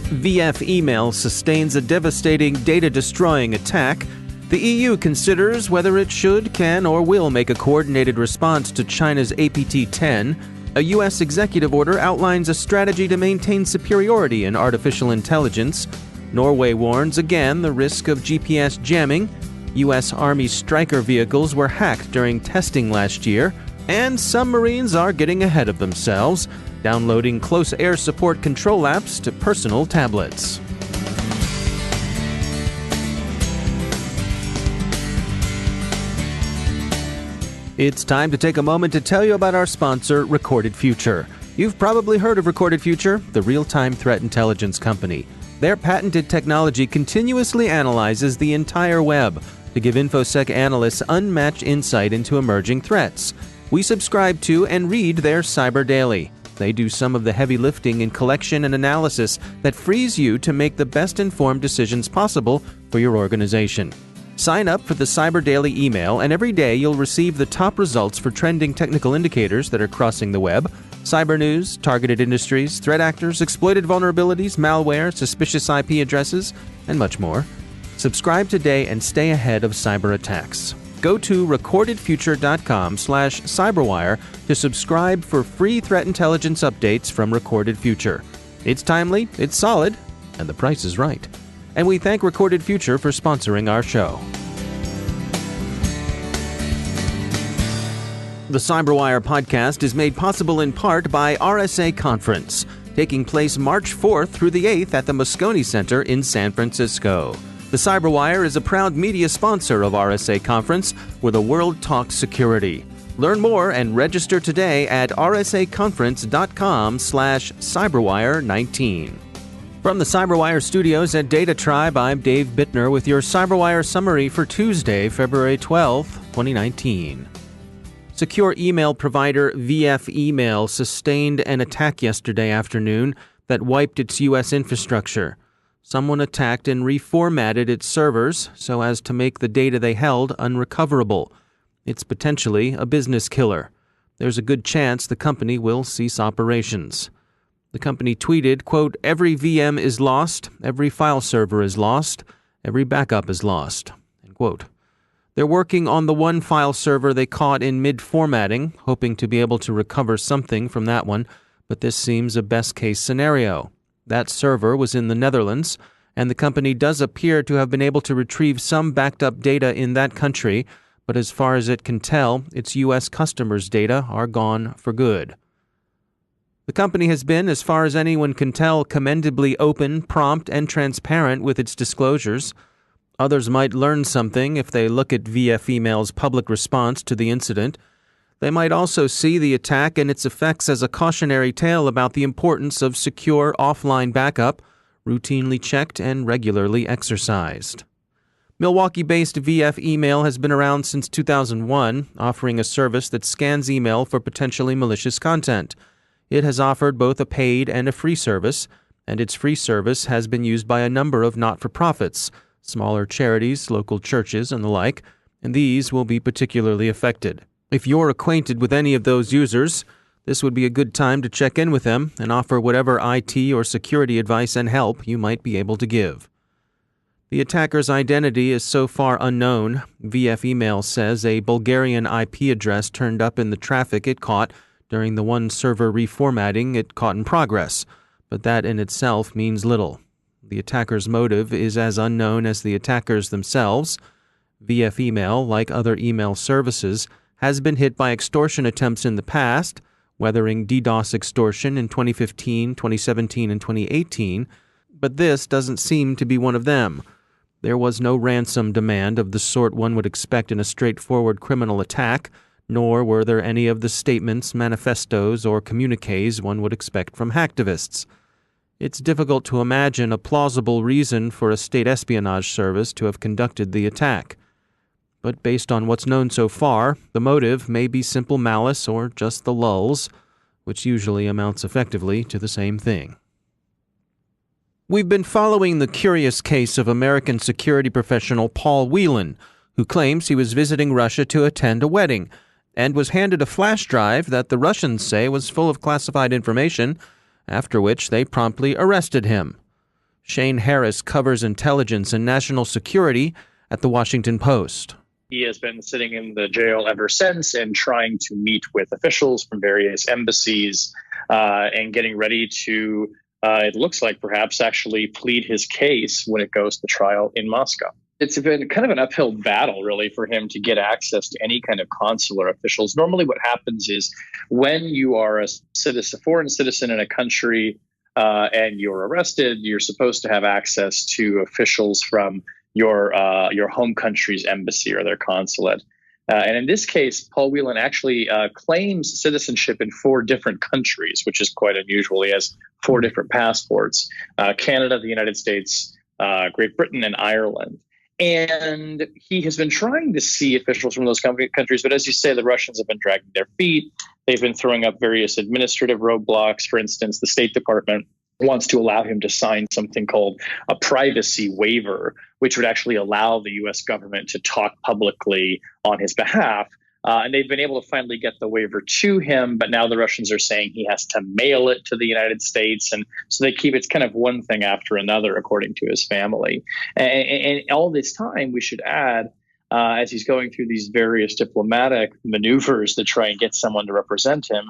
VF email sustains a devastating data-destroying attack. The EU considers whether it should, can, or will make a coordinated response to China's APT10. A U.S. executive order outlines a strategy to maintain superiority in artificial intelligence. Norway warns again the risk of GPS jamming. U.S. Army Stryker vehicles were hacked during testing last year. And some Marines are getting ahead of themselves, downloading close air support control apps to personal tablets. It's time to take a moment to tell you about our sponsor, Recorded Future. You've probably heard of Recorded Future, the real-time threat intelligence company. Their patented technology continuously analyzes the entire web to give InfoSec analysts unmatched insight into emerging threats. We subscribe to and read their Cyber Daily. They do some of the heavy lifting in collection and analysis that frees you to make the best informed decisions possible for your organization. Sign up for the Cyber Daily email, and every day you'll receive the top results for trending technical indicators that are crossing the web, cyber news, targeted industries, threat actors, exploited vulnerabilities, malware, suspicious IP addresses, and much more. Subscribe today and stay ahead of cyber attacks. Go to recordedfuture.com/cyberwire to subscribe for free threat intelligence updates from Recorded Future. It's timely, it's solid, and the price is right. And we thank Recorded Future for sponsoring our show. The CyberWire podcast is made possible in part by RSA Conference, taking place March 4th through the 8th at the Moscone Center in San Francisco. The CyberWire is a proud media sponsor of RSA Conference, where the world talks security. Learn more and register today at rsaconference.com/cyberwire19. From the CyberWire studios at Data Tribe, I'm Dave Bittner with your CyberWire summary for Tuesday, February 12th, 2019. Secure email provider VF Email sustained an attack yesterday afternoon that wiped its U.S. infrastructure. Someone attacked and reformatted its servers so as to make the data they held unrecoverable. It's potentially a business killer. There's a good chance the company will cease operations. The company tweeted, quote, "Every VM is lost, every file server is lost, every backup is lost," end quote. They're working on the one file server they caught in mid-formatting, hoping to be able to recover something from that one, but this seems a best-case scenario. That server was in the Netherlands, and the company does appear to have been able to retrieve some backed-up data in that country, but as far as it can tell, its U.S. customers' data are gone for good. The company has been, as far as anyone can tell, commendably open, prompt, and transparent with its disclosures. Others might learn something if they look at VF Email's public response to the incident. They might also see the attack and its effects as a cautionary tale about the importance of secure offline backup, routinely checked and regularly exercised. Milwaukee-based VF Email has been around since 2001, offering a service that scans email for potentially malicious content. It has offered both a paid and a free service, and its free service has been used by a number of not-for-profits, smaller charities, local churches, and the like, and these will be particularly affected. If you're acquainted with any of those users, this would be a good time to check in with them and offer whatever IT or security advice and help you might be able to give. The attacker's identity is so far unknown. VF Email says a Bulgarian IP address turned up in the traffic it caught during the one server reformatting it caught in progress, but that in itself means little. The attacker's motive is as unknown as the attackers themselves. VF Email, like other email services, has been hit by extortion attempts in the past, weathering DDoS extortion in 2015, 2017, and 2018, but this doesn't seem to be one of them. There was no ransom demand of the sort one would expect in a straightforward criminal attack, nor were there any of the statements, manifestos, or communiques one would expect from hacktivists. It's difficult to imagine a plausible reason for a state espionage service to have conducted the attack. But based on what's known so far, the motive may be simple malice or just the lulls, which usually amounts effectively to the same thing. We've been following the curious case of American security professional Paul Whelan, who claims he was visiting Russia to attend a wedding, and was handed a flash drive that the Russians say was full of classified information, after which they promptly arrested him. Shane Harris covers intelligence and national security at The Washington Post. He has been sitting in the jail ever since and trying to meet with officials from various embassies and getting ready to, it looks like perhaps actually plead his case when it goes to trial in Moscow. It's been kind of an uphill battle, really, for him to get access to any kind of consular officials. Normally what happens is when you are a foreign citizen in a country and you're arrested, you're supposed to have access to officials from your home country's embassy or their consulate. And in this case, Paul Whelan actually claims citizenship in 4 different countries, which is quite unusual. He has 4 different passports: Canada, the United States, Great Britain, and Ireland. And he has been trying to see officials from those countries. But as you say, the Russians have been dragging their feet. They've been throwing up various administrative roadblocks. For instance, the State Department wants to allow him to sign something called a privacy waiver, which would actually allow the U.S. government to talk publicly on his behalf. And they've been able to finally get the waiver to him, but now the Russians are saying he has to mail it to the United States. And so it's kind of one thing after another, according to his family. And all this time, we should add, as he's going through these various diplomatic maneuvers to try and get someone to represent him,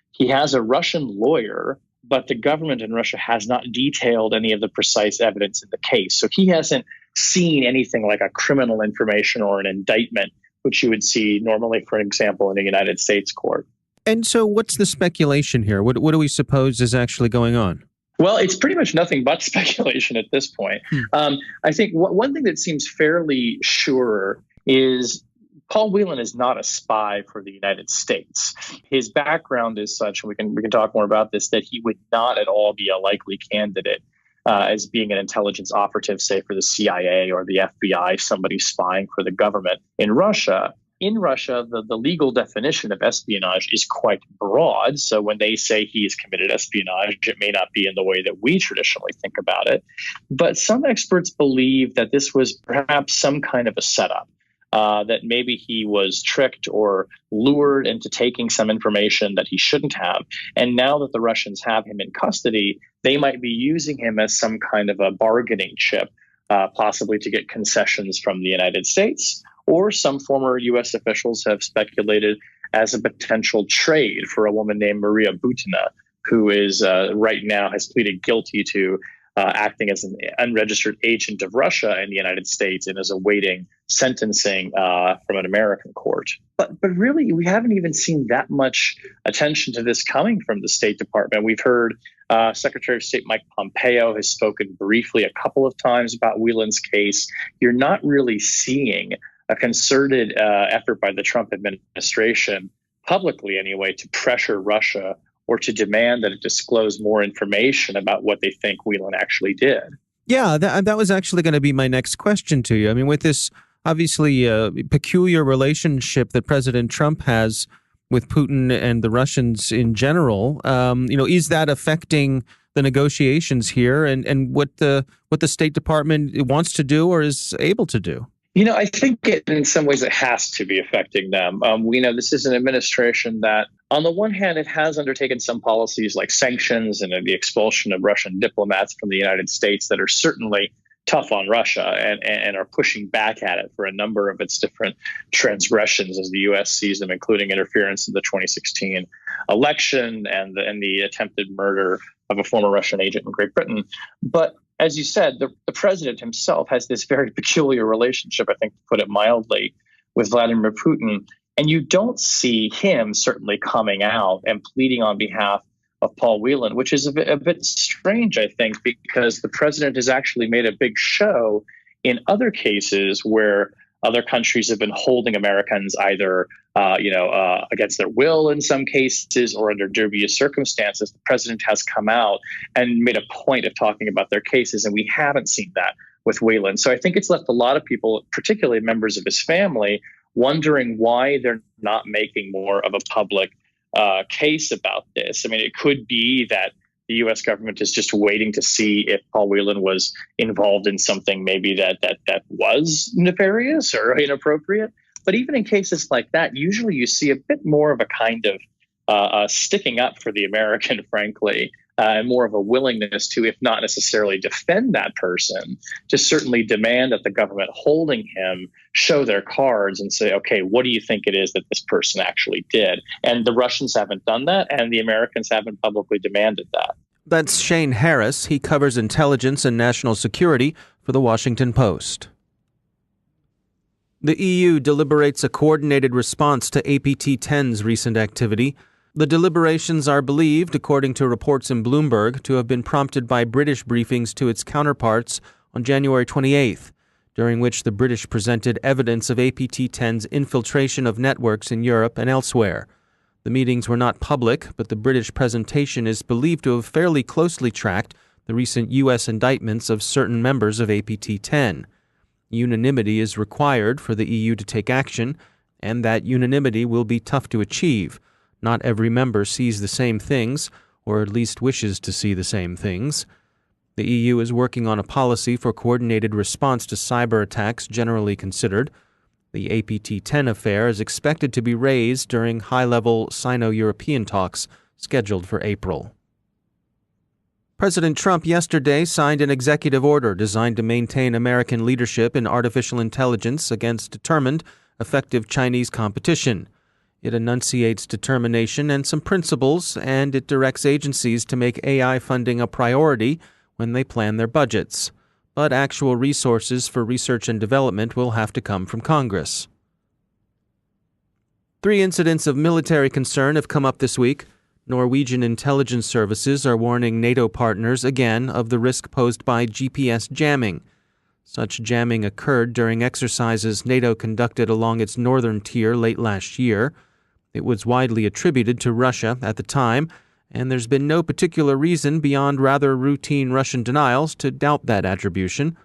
he has a Russian lawyer, but the government in Russia has not detailed any of the precise evidence in the case. So he hasn't seen anything like a criminal information or an indictment, which you would see normally, for example, in a United States court. And so what's the speculation here? What do we suppose is actually going on? Well, it's pretty much nothing but speculation at this point. I think one thing that seems fairly sure is Paul Whelan is not a spy for the United States. His background is such, and we can talk more about this, that he would not at all be a likely candidate as being an intelligence operative, say, for the CIA or the FBI, somebody spying for the government in Russia. In Russia, the legal definition of espionage is quite broad. So when they say he's committed espionage, it may not be in the way that we traditionally think about it. But some experts believe that this was perhaps some kind of a setup. That maybe he was tricked or lured into taking some information that he shouldn't have. And now that the Russians have him in custody, they might be using him as some kind of a bargaining chip, possibly to get concessions from the United States. Or some former U.S. officials have speculated as a potential trade for a woman named Maria Butina, who is right now has pleaded guilty to acting as an unregistered agent of Russia in the United States and is awaiting sentencing from an American court. But really, we haven't even seen that much attention to this coming from the State Department. We've heard Secretary of State Mike Pompeo has spoken briefly a couple of times about Whelan's case. You're not really seeing a concerted effort by the Trump administration, publicly anyway, to pressure Russia or to demand that it disclose more information about what they think Whelan actually did. Yeah, that was actually going to be my next question to you. I mean, with this obviously peculiar relationship that President Trump has with Putin and the Russians in general, is that affecting the negotiations here and what the State Department wants to do or is able to do? I think in some ways it has to be affecting them. We know this is an administration that, on the one hand, it has undertaken some policies like sanctions and the expulsion of Russian diplomats from the United States that are certainly tough on Russia and are pushing back at it for a number of its different transgressions as the U.S. sees them, including interference in the 2016 election and the attempted murder of a former Russian agent in Great Britain. But as you said, the president himself has this very peculiar relationship, I think, to put it mildly, with Vladimir Putin. And you don't see him certainly coming out and pleading on behalf of Paul Whelan, which is a bit strange, I think, because the president has actually made a big show in other cases where other countries have been holding Americans either against their will in some cases or under dubious circumstances. The president has come out and made a point of talking about their cases, and we haven't seen that with Whelan. So I think it's left a lot of people, particularly members of his family, wondering why they're not making more of a public case about this. I mean, it could be that the U.S. government is just waiting to see if Paul Whelan was involved in something maybe that was nefarious or inappropriate. But even in cases like that, usually you see a bit more of a kind of sticking up for the American, frankly, and more of a willingness to, if not necessarily defend that person, just certainly demand that the government holding him show their cards and say, okay, what do you think it is that this person actually did? And the Russians haven't done that, and the Americans haven't publicly demanded that. That's Shane Harris. He covers intelligence and national security for The Washington Post. The EU deliberates a coordinated response to APT10's recent activity. The deliberations are believed, according to reports in Bloomberg, to have been prompted by British briefings to its counterparts on January 28th, during which the British presented evidence of APT10's infiltration of networks in Europe and elsewhere. The meetings were not public, but the British presentation is believed to have fairly closely tracked the recent U.S. indictments of certain members of APT10. Unanimity is required for the EU to take action, and that unanimity will be tough to achieve. Not every member sees the same things, or at least wishes to see the same things. The EU is working on a policy for coordinated response to cyber attacks generally considered. The APT10 affair is expected to be raised during high-level Sino-European talks scheduled for April. President Trump yesterday signed an executive order designed to maintain American leadership in artificial intelligence against determined, effective Chinese competition. It enunciates determination and some principles, and it directs agencies to make AI funding a priority when they plan their budgets. But actual resources for research and development will have to come from Congress. 3 incidents of military concern have come up this week. Norwegian intelligence services are warning NATO partners again of the risk posed by GPS jamming. Such jamming occurred during exercises NATO conducted along its northern tier late last year. It was widely attributed to Russia at the time, and there's been no particular reason beyond rather routine Russian denials to doubt that attribution.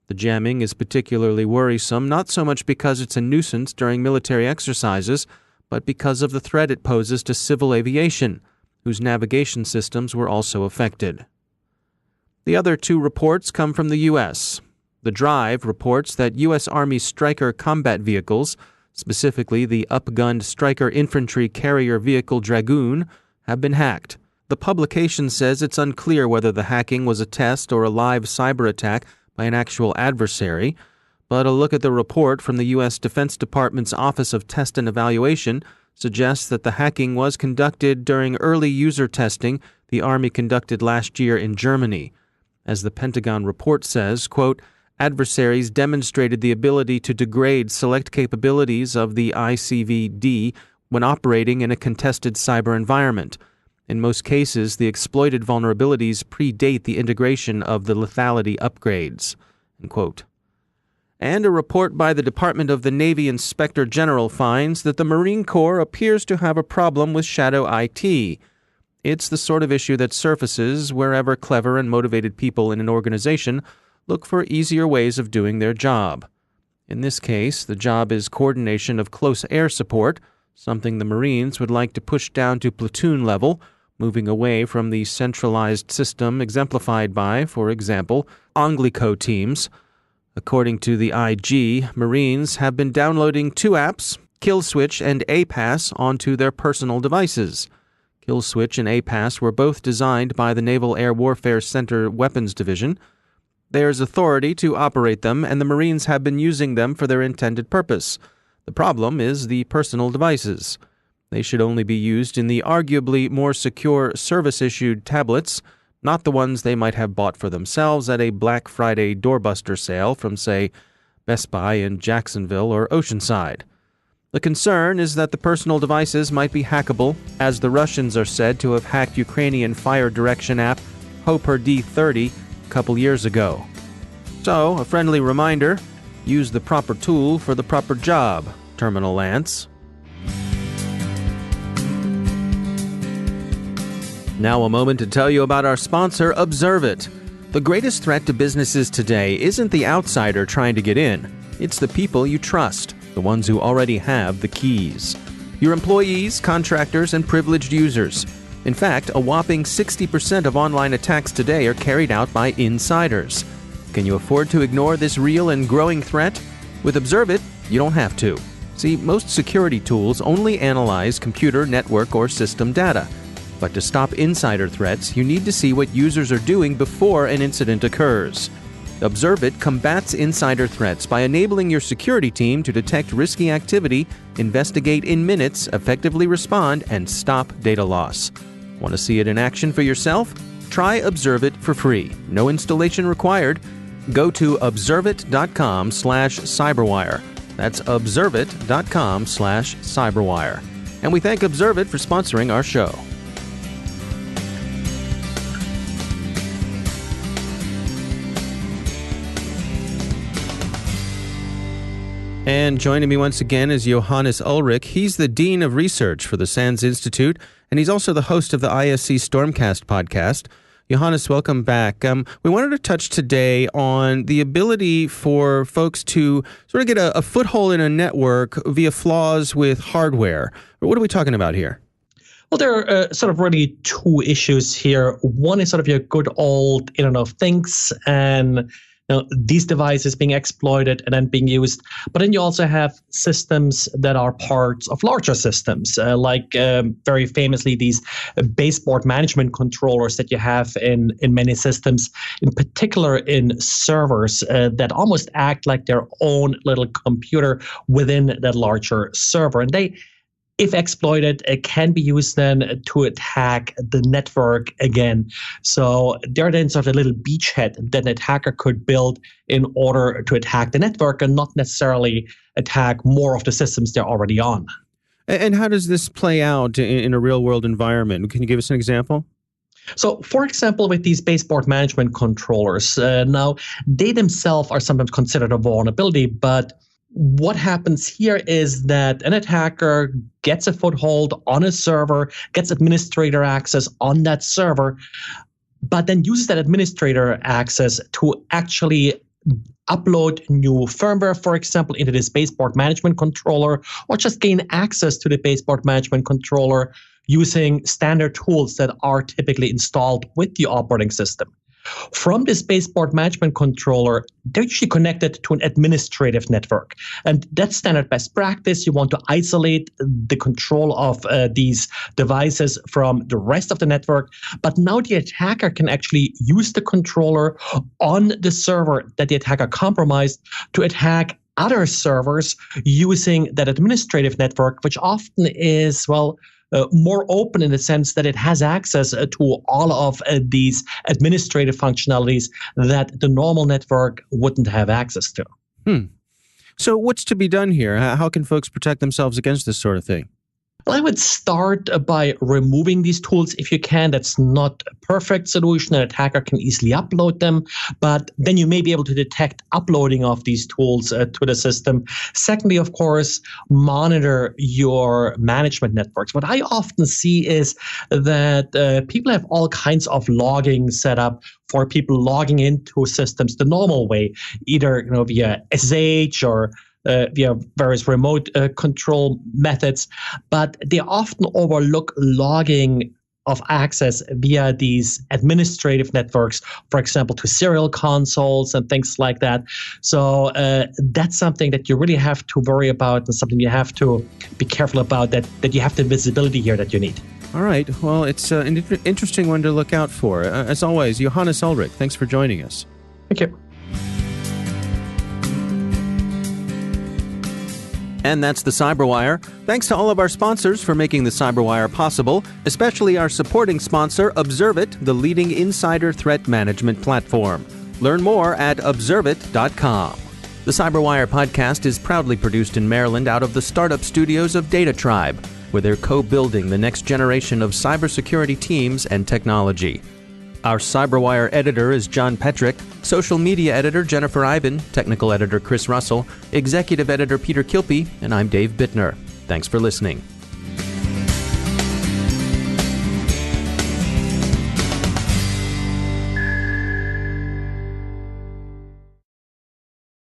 The jamming is particularly worrisome, not so much because it's a nuisance during military exercises, but because of the threat it poses to civil aviation, whose navigation systems were also affected. The other 2 reports come from the U.S. The Drive reports that U.S. Army Stryker combat vehicles, specifically the upgunned Stryker infantry carrier vehicle Dragoon, have been hacked. The publication says it's unclear whether the hacking was a test or a live cyber attack by an actual adversary, but a look at the report from the U.S. Defense Department's Office of Test and Evaluation suggests that the hacking was conducted during early user testing the Army conducted last year in Germany. As the Pentagon report says, quote, adversaries demonstrated the ability to degrade select capabilities of the ICVD when operating in a contested cyber environment. In most cases, the exploited vulnerabilities predate the integration of the lethality upgrades. End quote. And a report by the Department of the Navy Inspector General finds that the Marine Corps appears to have a problem with shadow IT. It's the sort of issue that surfaces wherever clever and motivated people in an organization look for easier ways of doing their job. In this case, the job is coordination of close air support, something the Marines would like to push down to platoon level, moving away from the centralized system exemplified by, for example, Anglico teams. According to the IG, Marines have been downloading 2 apps, Killswitch and APAS, onto their personal devices. Killswitch and APAS were both designed by the Naval Air Warfare Center Weapons Division. There's authority to operate them, and the Marines have been using them for their intended purpose. The problem is the personal devices. They should only be used in the arguably more secure service-issued tablets, not the ones they might have bought for themselves at a Black Friday doorbuster sale from, say, Best Buy in Jacksonville or Oceanside. The concern is that the personal devices might be hackable, as the Russians are said to have hacked Ukrainian fire direction app Hoper D30 a couple years ago. So, a friendly reminder, use the proper tool for the proper job, Terminal Lance. Now a moment to tell you about our sponsor, Observe It. The greatest threat to businesses today isn't the outsider trying to get in. It's the people you trust, the ones who already have the keys. Your employees, contractors, and privileged users. In fact, a whopping 60% of online attacks today are carried out by insiders. Can you afford to ignore this real and growing threat? With Observe It, you don't have to. See, most security tools only analyze computer, network, or system data. But to stop insider threats, you need to see what users are doing before an incident occurs. Observit combats insider threats by enabling your security team to detect risky activity, investigate in minutes, effectively respond, and stop data loss. Want to see it in action for yourself? Try Observit for free. No installation required. Go to observit.com/cyberwire. That's observit.com/cyberwire. And we thank Observit for sponsoring our show. And joining me once again is Johannes Ulrich. He's the Dean of Research for the SANS Institute, and he's also the host of the ISC Stormcast podcast. Johannes, welcome back. We wanted to touch today on the ability for folks to sort of get a foothold in a network via flaws with hardware. What are we talking about here? Well, there are sort of really two issues here. One is sort of your good old Internet of Things and these devices being exploited and then being used. But then you also have systems that are parts of larger systems, like very famously these baseboard management controllers that you have in many systems, in particular in servers that almost act like their own little computer within that larger server. And they, if exploited, it can be used then to attack the network again. So they're then sort of a little beachhead that an attacker could build in order to attack the network and not necessarily attack more of the systems they're already on. And how does this play out in a real-world environment? Can you give us an example? So, for example, with these baseboard management controllers, now they themselves are sometimes considered a vulnerability, but what happens here is that an attacker gets a foothold on a server, gets administrator access on that server, but then uses that administrator access to actually upload new firmware, for example, into this baseboard management controller, or just gain access to the baseboard management controller using standard tools that are typically installed with the operating system. From this baseboard management controller, they're usually connected to an administrative network. And that's standard best practice. You want to isolate the control of these devices from the rest of the network. But now the attacker can actually use the controller on the server that the attacker compromised to attack other servers using that administrative network, which often is, more open in the sense that it has access to all of these administrative functionalities that the normal network wouldn't have access to. So what's to be done here? How can folks protect themselves against this sort of thing? Well, I would start by removing these tools if you can. That's not a perfect solution. An attacker can easily upload them, but then you may be able to detect uploading of these tools to the system. Secondly, of course, monitor your management networks. What I often see is that people have all kinds of logging set up for people logging into systems the normal way, either via SSH or via various remote control methods, but they often overlook logging of access via these administrative networks, for example, to serial consoles and things like that. So that's something that you really have to worry about and something you have to be careful about, that you have the visibility here that you need. All right. Well, it's an interesting one to look out for. As always, Johannes Ulrich, thanks for joining us. Thank you. And that's the CyberWire. Thanks to all of our sponsors for making the CyberWire possible, especially our supporting sponsor, Observit, the leading insider threat management platform. Learn more at observit.com. The CyberWire podcast is proudly produced in Maryland out of the startup studios of Data Tribe, where they're co-building the next generation of cybersecurity teams and technology. Our CyberWire editor is John Petrick, social media editor Jennifer Iben, technical editor Chris Russell, executive editor Peter Kilpie, and I'm Dave Bittner. Thanks for listening.